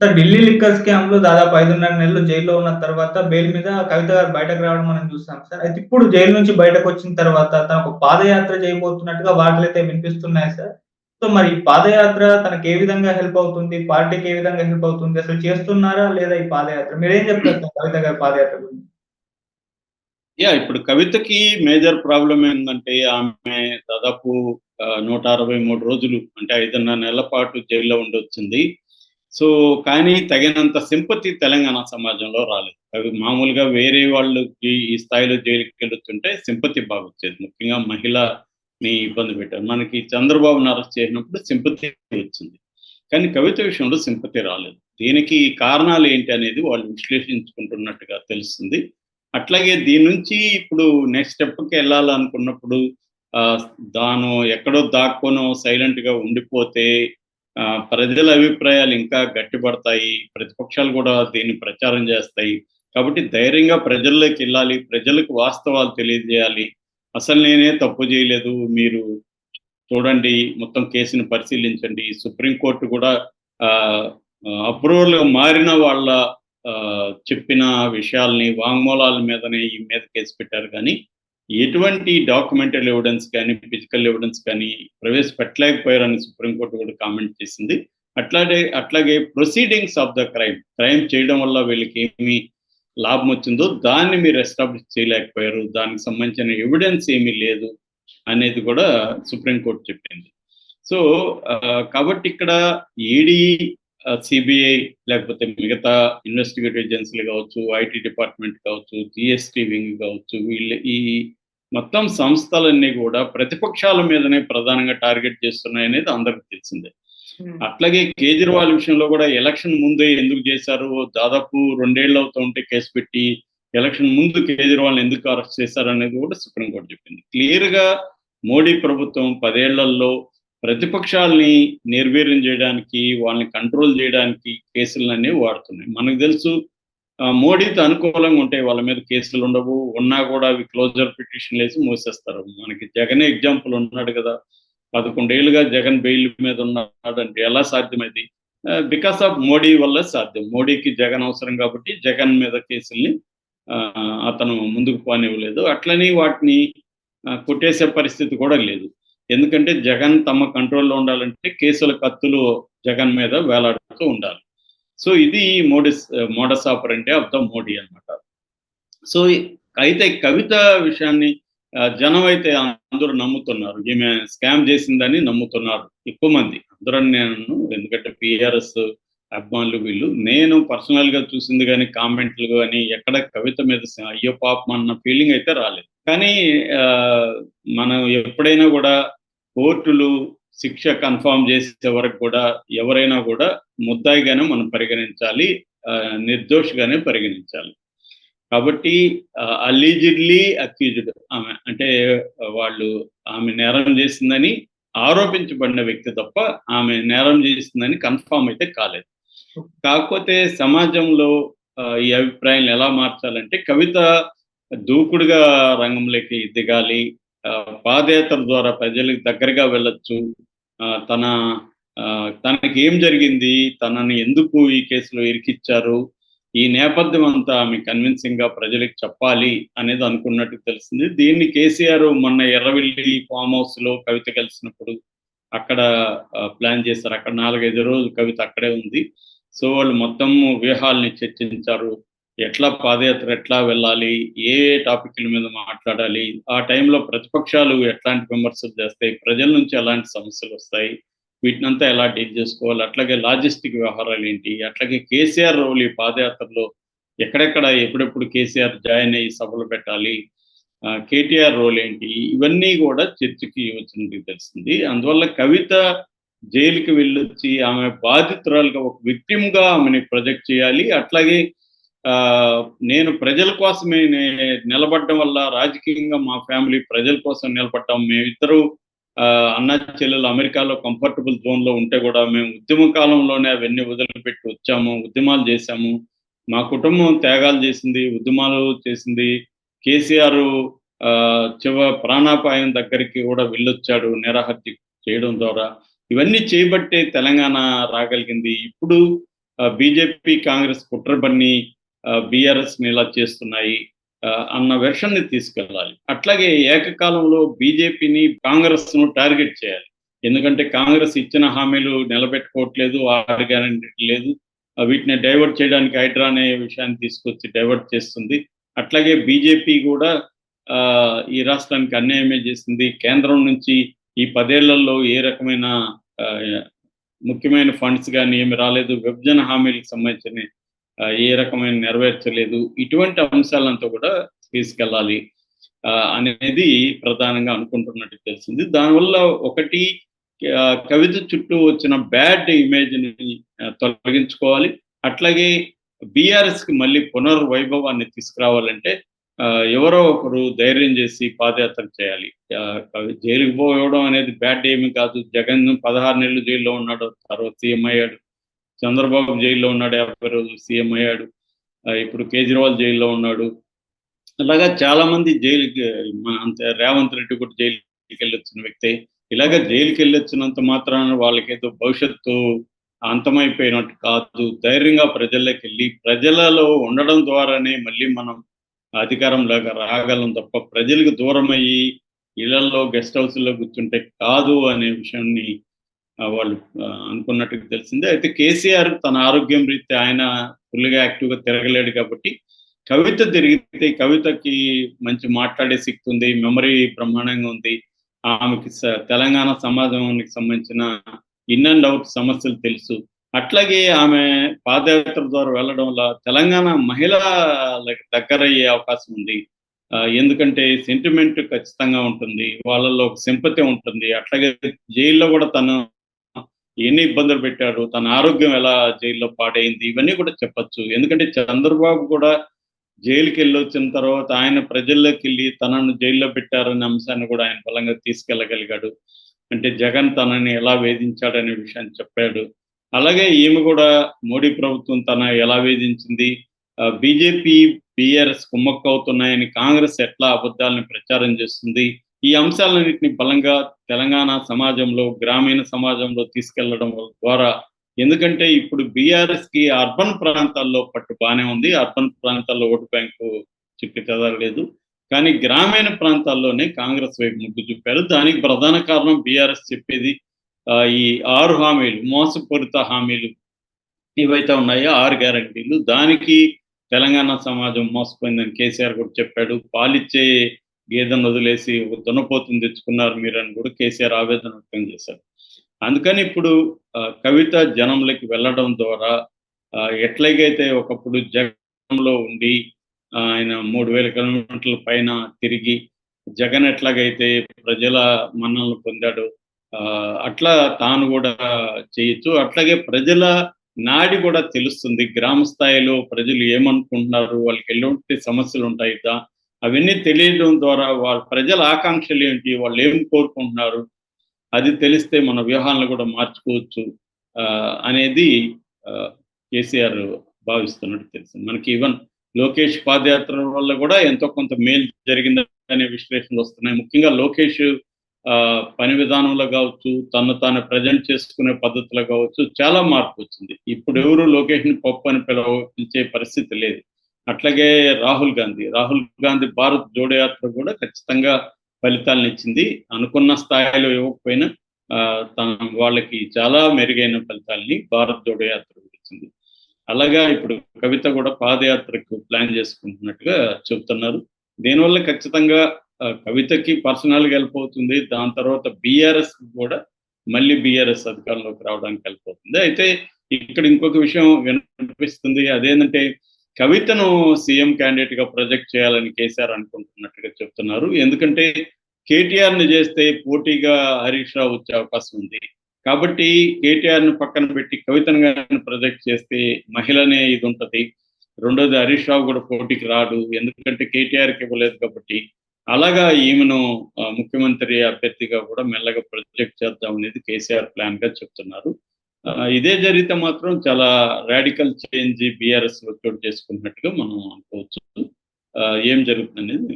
Sir Delhi liquor స్కామ్‌లో దాదాపు 5.5 నెలలు జైల్‌లో ఉన్న తర్వాత బెయిల్ మీద కవిత గారు బయటకు రావడం మనం చూసాం సార్. అయితే ఇప్పుడు జైలు నుంచి బయటకొచ్చిన తర్వాత తను ఒక పాదయాత్ర చేయబోతున్నట్టుగా వార్తలైతే వినిపిస్తున్నాయి సార్. సో, మరి ఈ పాదయాత్ర తనకి ఏ విధంగా హెల్ప్ అవుతుంది? పార్టీకి ఏ విధంగా హెల్ప్ అవుతుంది? అసలు చేస్తున్నారా లేదా ఈ పాదయాత్ర? మీరేం చెప్తారు సార్ కవిత గారి పాదయాత్ర గురించి? ఇప్పుడు కవితకి మేజర్ ప్రాబ్లమ్ ఏందంటే, ఆమె దాదాపు 163 రోజులు అంటే 5.5 నెలల పాటు జైల్లో ఉండొచ్చింది. సో, కానీ తగినంత సింపతి తెలంగాణ సమాజంలో రాలేదు. అవి మామూలుగా వేరే వాళ్ళకి ఈ స్థాయిలో జైలుకెళ్ళుతుంటే సింపతి బాగొచ్చేది. ముఖ్యంగా మహిళని ఇబ్బంది పెట్టారు. మనకి చంద్రబాబుని అరెస్ట్ చేసినప్పుడు సింపతి వచ్చింది. కానీ కవిత విషయంలో సింపతి రాలేదు. దీనికి కారణాలేంటి అనేది వాళ్ళు విశ్లేషించుకుంటున్నట్టుగా తెలుస్తుంది. అట్లాగే దీని నుంచి ఇప్పుడు నెక్స్ట్ స్టెప్‌కెళ్ళాలనుకున్నప్పుడు ఆహ్, తాను ఎక్కడో దాక్కోనో సైలెంట్‌గా ఉండిపోతే ప్రజల అభిప్రాయాలు ఇంకా గట్టిపడతాయి. ప్రతిపక్షాలు గూడా దీన్ని ప్రచారం జేస్తాయి. కాబట్టి ధైర్యంగా ప్రజల్లోకెళ్ళాలి. ప్రజలకు వాస్తవాలు తెలియజేయాలి. అసలు నేనే తప్పు జేయలేదు. మీరు చూడండి, మొత్తం కేసుని పరిశీలించండి. సుప్రీం కోర్ట్ గూడా ఆహ్, అప్రూవల్‌గా మారిన వాళ్ళ చెప్పిన విషయాల్ని, వాంగ్మూలాల మీదనే ఈ మీద కేసు పెట్టారు గానీ, ఎటువంటి డాక్యుమెంటల్ ఎవిడెన్స్ కానీ, ఫిజికల్ ఎవిడెన్స్ కానీ ప్రవేశపెట్టలేకపోయారని సుప్రీం కోర్ట్ కూడా కామెంట్ చేసింది. అట్లాగే proceedings of the crime, crime చేయడం వల్ల వీళ్ళకేమి లాభమొచ్చిందో దాన్ని మీరు ఎస్టాబ్లిష్ చేయలేకపోయారు. దానికి సంబంధించిన ఎవిడెన్స్ ఏమీ లేదు అనేది కూడా సుప్రీం కోర్ట్ చెప్పింది. సో, కాబట్టి ఇక్కడ ఈడీ, సిబిఐ లేకపోతే మిగతా ఇన్వెస్టిగేటివ్ ఏజెన్సీలు కావచ్చు, ఐటీ డిపార్ట్మెంట్ కావచ్చు, జీఎస్టీ వింగ్ కావచ్చు, ఈ మొత్తం సంస్థలన్నీ కూడా ప్రతిపక్షాల మీదనే ప్రధానంగా టార్గెట్ చేస్తున్నాయనేది అందరికి తెలిసిందే. హ్మ్. అట్లాగే కేజ్రీవాల్ విషయంలో కూడా ఎలక్షన్ ముందే ఎందుకు చేశారు? దాదాపు 2 ఏళ్ళు అవుతూ ఉంటే కేసు పెట్టి, ఎలక్షన్ ముందు కేజ్రీవాల్‌ని ఎందుకు అరెస్ట్ చేశారనేది కూడా సుప్రీం కోర్ట్ చెప్పింది. క్లియర్‌గా మోడీ ప్రభుత్వం 10 ఏళ్లలో ప్రతిపక్షాల్ని నిర్వీర్యం చేయడానికి, వాళ్ళని కంట్రోల్ చేయడానికి కేసులన్నీ వాడుతున్నాయి. మనకు తెలుసు, మోడీతో అనుకూలంగా ఉంటే వాళ్ళ మీద కేసులుండవు. ఉన్నా కూడా అవి క్లోజర్ పిటిషన్‌లేసి మూసేస్తారు. మనకి జగనే ఎగ్జాంపుల్ ఉన్నాడు కదా! 11 ఏళ్లుగా జగన్ బెయిల్ మీద ఉన్నాడంటే ఎలా సాధ్యమది? బికాస్ ఆఫ్ మోడీ వల్లే సాధ్యం. మోడీకి జగన్ అవసరం కాబట్టి జగన్ మీద కేసుల్ని అతను ముందుకు పోనివ్వలేదు. అట్లని వాటిని కొట్టేసే పరిస్థితి కూడా లేదు. ఎందుకంటే జగన్ తమ కంట్రోల్‌లో ఉండాలంటే కేసుల కత్తులు జగన్ మీద వేలాడుతూ ఉండాలి. సో, ఇది మోడస్ ఆపరెండి ఆఫ్ ద మోడీ అన్నమాట. సో, అయితే కవిత విషయాన్ని జనం అయితే అందరూ నమ్ముతున్నారు. ఈమె స్కామ్ చేసిందని నమ్ముతున్నారు ఎక్కువ మంది. అందరని నేను, ఎందుకంటే టీఆర్ఎస్ అభిమానులు వీళ్ళు. నేను పర్సనల్‌గా చూసింది గాని, కామెంట్‌లు గాని ఎక్కడ కవిత మీద అయ్యో పాపం అన్న ఫీలింగ్ అయితే రాలేదు. కానీ ఆహ్, మనం ఎప్పుడైనా గూడా కోర్టులు శిక్ష కన్ఫర్మ్ చేసే వరకు కూడా ఎవరైనా గూడా ముద్దాయిగానే మనం పరిగణించాలి. నిర్దోషిగానే పరిగణించాలి. కాబట్టి అలిజిడ్‌లీ అక్యూజ్డ్ ఆమె. అంటే వాళ్ళు ఆమె నేరం చేసిందని ఆరోపించబడిన వ్యక్తి తప్ప, ఆమె నేరం చేసిందని కన్ఫర్మ్ అయితే కాలేదు. కాకపోతే సమాజంలో ఈ అభిప్రాయాలను ఎలా మార్చాలంటే, కవిత దూకుడుగా రంగంలోకి దిగాలి. పాదయాత్ర ద్వారా ప్రజలకు దగ్గరగా వెళ్ళొచ్చు. తన తనకేం జరిగింది? తనని ఎందుకు ఈ కేసులో ఇరికిచ్చారు? ఈ నేపథ్యం అంతా ఆమె కన్విన్సింగ్‌గా ప్రజలకి చెప్పాలి అనేది అనుకున్నట్టు తెలిసింది. దీన్ని కేసీఆర్ మొన్న ఎర్రవెల్లి ఫార్మ్ హౌస్‌లో కవిత కలిసినప్పుడు అక్కడ ప్లాన్ చేశారు. అక్కడ 4, 5 రోజులు కవిత అక్కడే ఉంది. సో, వాళ్ళు మొత్తం వ్యూహాల్ని చర్చించారు. పాదయాత్ర ఎట్లా వెళ్ళాలి? ఏ టాపిక్‌ల మీద మాట్లాడాలి? ఆ టైంలో ప్రతిపక్షాలు ఎట్లాంటి విమర్శలు చేస్తాయి? ప్రజల నుంచి ఎలాంటి సమస్యలొస్తాయి? వీటినంతా ఎలా డీల్ చేసుకోవాలి? అట్లాగే లాజిస్టిక్ వ్యవహారాలేంటి? అట్లాగే కేసీఆర్ రోల్ ఈ పాదయాత్రలో ఎక్కడెక్కడ, ఎప్పుడెప్పుడు కేసీఆర్ జాయిన్ అయ్యి సభలు పెట్టాలి? కేటీఆర్ రోల్ ఏంటి? ఇవన్నీ గూడా చర్చకి వచ్చినట్టు తెలిసింది. అందువల్ల కవిత జైలుకి వెళ్ళొచ్చి ఆమె బాధితురాలుగా ఒక విక్టిమ్‌గా ఆమెని ప్రొజెక్ట్ చేయాలి. అట్లాగే నేను ప్రజల కోసమే నిలబడడం వల్ల రాజకీయంగా మా ఫ్యామిలీ ప్రజల కోసం నిలబడ్డాం. మేమిద్దరూ అన్నా చెల్లెలు అమెరికాలో కంఫర్టబుల్ జోన్‌లో ఉంటే గూడా మేము ఉద్యమ కాలంలోనే అవన్నీ వదిలిపెట్టి వచ్చాము. ఉద్యమాలు చేశాము. మా కుటుంబం త్యాగాలు చేసింది, ఉద్యమాలు చేసింది. కేసీఆర్ ప్రాణాపాయం దగ్గరికి గూడా వెళ్ళొచ్చాడు నిరాహత్య చేయడం ద్వారా. ఇవన్నీ చేయబట్టే తెలంగాణ రాగలిగింది. ఇప్పుడు బీజేపీ కాంగ్రెస్ కుట్ర బన్ని బీఆర్ఎస్ ని ఇలా చేస్తున్నాయి అన్న వెర్షన్ ని తీసుకెళ్ళాలి. అట్లాగే ఏకకాలంలో బీజేపీని కాంగ్రెస్ ను టార్గెట్ చేయాలి. ఎందుకంటే కాంగ్రెస్ ఇచ్చిన హామీలు నిలబెట్టుకోవట్లేదు, 6 గ్యారెంటీలు లేదు. వీటిని డైవర్ట్ చేయడానికి హైడ్రా అనే విషయాన్ని తీసుకొచ్చి డైవర్ట్ చేస్తుంది. అట్లాగే బీజేపీ కూడా ఈ రాష్ట్రానికి అన్యాయమే చేసింది. కేంద్రం నుంచి ఈ 10 ఏళ్లలో ఏ రకమైన ముఖ్యమైన ఫండ్స్ గాని ఏమి రాలేదు. విభజన హామీలకు సంబంధించిన ఏ రకమైన నెరవేర్చలేదు. ఇటువంటి అంశాలంతా కూడా తీసుకెళ్ళాలి అనేది ప్రధానంగా అనుకుంటున్నట్టు తెలిసింది. దానివల్ల ఒకటి కవిత చుట్టూ వచ్చిన బ్యాడ్ ఇమేజ్‌ని తొలగించుకోవాలి. అట్లాగే బీఆర్ఎస్‌కి మళ్ళీ పునర్వైభవాన్ని తీసుకురావాలంటే ఎవరో ఒకరు ధైర్యం చేసి పాదయాత్ర చేయాలి. జైలుకి పోవడం అనేది బ్యాడ్ ఏమీ కాదు. జగన్ 16 నెలలు జైల్లో ఉన్నాడు. తర్వాత సీఎం అయ్యాడు. చంద్రబాబు జైల్లో ఉన్నాడు. 50 రోజులు సీఎం అయ్యాడు. ఇప్పుడు కేజ్రీవాల్ జైల్లో ఉన్నాడు. అలాగా చాలా మంది జైలుకి అంతే రేవంత్ రెడ్డి కూడా జైలుకి వెళ్ళొచ్చిన వ్యక్తే. ఇలాగ జైలుకి వెళ్ళొచ్చినంత మాత్రాన వాళ్ళకేదో భవిష్యత్తు అంతమైపోయినట్టు కాదు. ధైర్యంగా ప్రజల్లోకి వెళ్ళి ప్రజలలో ఉండడం ద్వారానే మళ్ళీ మనం అధికారంలోకి రాగలం తప్ప ప్రజలకు దూరం అయ్యి ఇళ్లలో గెస్ట్ హౌస్లో కూర్చుంటే కాదు అనే విషయాన్ని వాళ్ళు అనుకున్నట్టుగా తెలిసింది. అయితే కేసీఆర్ తన ఆరోగ్యం రీత్యా ఆయన ఫుల్గా యాక్టివ్గా తిరగలేడు కాబట్టి కవిత తిరిగితే కవితకి మంచి మాట్లాడే శక్తి ఉంది, మెమరీ బ్రహ్మాండంగా ఉంది. ఆమెకి తెలంగాణ సమాజానికి సంబంధించిన ఇన్ అండ్ అవుట్ సమస్యలు తెలుసు. అట్లాగే ఆమె పాదయాత్ర ద్వారా వెళ్ళడం వల్ల తెలంగాణ మహిళలకు దగ్గరయ్యే అవకాశం ఉంది. ఎందుకంటే సెంటిమెంట్ ఖచ్చితంగా ఉంటుంది, వాళ్ళలో ఒక సింపతి ఉంటుంది. అట్లాగే జైల్లో కూడా తను ఎన్ని ఇబ్బందులు పెట్టాడు, తన ఆరోగ్యం ఎలా జైల్లో పాడైంది, ఇవన్నీ కూడా చెప్పచ్చు. ఎందుకంటే చంద్రబాబు కూడా జైలుకి వెళ్ళి వచ్చిన తర్వాత ఆయన ప్రజల్లోకి వెళ్ళి తనను జైల్లో పెట్టారనే అంశాన్ని కూడా ఆయన బలంగా తీసుకెళ్ళగలిగాడు. అంటే జగన్ తనని ఎలా వేధించాడనే విషయాన్ని చెప్పాడు. అలాగే ఈమె కూడా మోడీ ప్రభుత్వం తన ఎలా వేధించింది, బీజేపీ బీఆర్ఎస్ కుమ్మక్కవుతున్నాయని కాంగ్రెస్ ఎట్లా అబద్ధాలను ప్రచారం చేస్తుంది, ఈ అంశాలన్నింటినీ బలంగా తెలంగాణ సమాజంలో గ్రామీణ సమాజంలో తీసుకెళ్లడం ద్వారా, ఎందుకంటే ఇప్పుడు బీఆర్ఎస్‌కి అర్బన్ ప్రాంతాల్లో పట్టు బానే ఉంది. అర్బన్ ప్రాంతాల్లో ఓటు బ్యాంకు చిక్కు చెదరలేదు. కానీ గ్రామీణ ప్రాంతాల్లోనే కాంగ్రెస్ వైపు మొగ్గు చూపారు. దానికి ప్రధాన కారణం బీఆర్ఎస్ చెప్పేది ఈ 6 హామీలు, మోసపూరిత హామీలు ఏవైతే ఉన్నాయో 6 గ్యారంటీలు. దానికి తెలంగాణ సమాజం మోసపోయిందని కేసీఆర్ కూడా చెప్పాడు. పాలిచ్చే గేదెను వదిలేసి ఒక దున్నపోతుని తెచ్చుకున్నారు మీరని కూడా కేసీఆర్ ఆవేదన వ్యక్తం చేశారు. అందుకని ఇప్పుడు కవిత జనంలోకి వెళ్ళడం ద్వారా ఎట్లాగైతే ఒకప్పుడు జగన్లో ఉండి ఆయన 3000 కిలోమీటర్ల పైన తిరిగి జగన్ ఎట్లాగైతే ప్రజల మన్ననలు పొందాడు, అట్లా తాను కూడా చేయొచ్చు. అట్లాగే ప్రజల నాడి కూడా తెలుస్తుంది. గ్రామ స్థాయిలో ప్రజలు ఏమనుకుంటున్నారు, వాళ్ళకి ఎలాంటి సమస్యలు ఉంటాయి, అవన్నీ తెలియడం ద్వారా వాళ్ళ ప్రజల ఆకాంక్షలు ఏంటి, వాళ్ళు ఏం కోరుకుంటున్నారు, అది తెలిస్తే మన వ్యూహాలను కూడా మార్చుకోవచ్చు అనేది కేసీఆర్ భావిస్తున్నట్టు తెలిసింది. మనకి ఈవెన్ లోకేష్ పాదయాత్ర వల్ల కూడా ఎంతో కొంత మేలు జరిగిందనే విశ్లేషణలు వస్తున్నాయి. ముఖ్యంగా లోకేష్ పని విధానంలో కావచ్చు, తను తాను ప్రజెంట్ చేసుకునే పద్ధతిలో కావచ్చు, చాలా మార్పు వచ్చింది. ఇప్పుడు ఎవరు లోకేష్ని పప్పు అని పిలిచే పరిస్థితి లేదు. అట్లాగే రాహుల్ గాంధీ భారత్ జోడో యాత్ర కూడా ఖచ్చితంగా ఫలితాలను ఇచ్చింది. అనుకున్న స్థాయిలో ఇవ్వకపోయినా వాళ్ళకి చాలా మెరుగైన ఫలితాలని భారత్ జోడో యాత్ర ఇచ్చింది. అలాగా ఇప్పుడు కవిత కూడా పాదయాత్రకు ప్లాన్ చేసుకుంటున్నట్టుగా చెబుతున్నారు. దీనివల్ల ఖచ్చితంగా కవితకి పర్సనల్గా హెల్ప్ అవుతుంది. దాని తర్వాత బీఆర్ఎస్ కూడా మళ్ళీ బీఆర్ఎస్ అధికారంలోకి రావడానికి హెల్ప్ అవుతుంది. అయితే ఇక్కడ ఇంకొక విషయం వినిపిస్తుంది. అదేంటంటే కవితను సీఎం క్యాండిడేట్ గా ప్రొజెక్ట్ చేయాలని కేసీఆర్ అనుకుంటున్నట్టుగా చెప్తున్నారు. ఎందుకంటే కేటీఆర్ ని చేస్తే పోటీగా హరీష్ రావు వచ్చే అవకాశం ఉంది. కాబట్టి కేటీఆర్ ని పక్కన పెట్టి కవితను గాని ప్రొజెక్ట్ చేస్తే మహిళనే ఇది ఉంటది. రెండోది హరీష్ రావు కూడా పోటీకి రాడు, ఎందుకంటే కేటీఆర్కి ఇవ్వలేదు కాబట్టి. అలాగా ఈమెను ముఖ్యమంత్రి అభ్యర్థిగా కూడా మెల్లగా ప్రొజెక్ట్ చేద్దాం అనేది కేసీఆర్ ప్లాన్ గా చెప్తున్నారు. ఇదే జరిగితే మాత్రం చాలా రాడికల్ చేంజ్ బీఆర్ఎస్ చోటు చేసుకున్నట్టుగా మనం అనుకోవచ్చు. ఏం జరుగుతుంది అనేది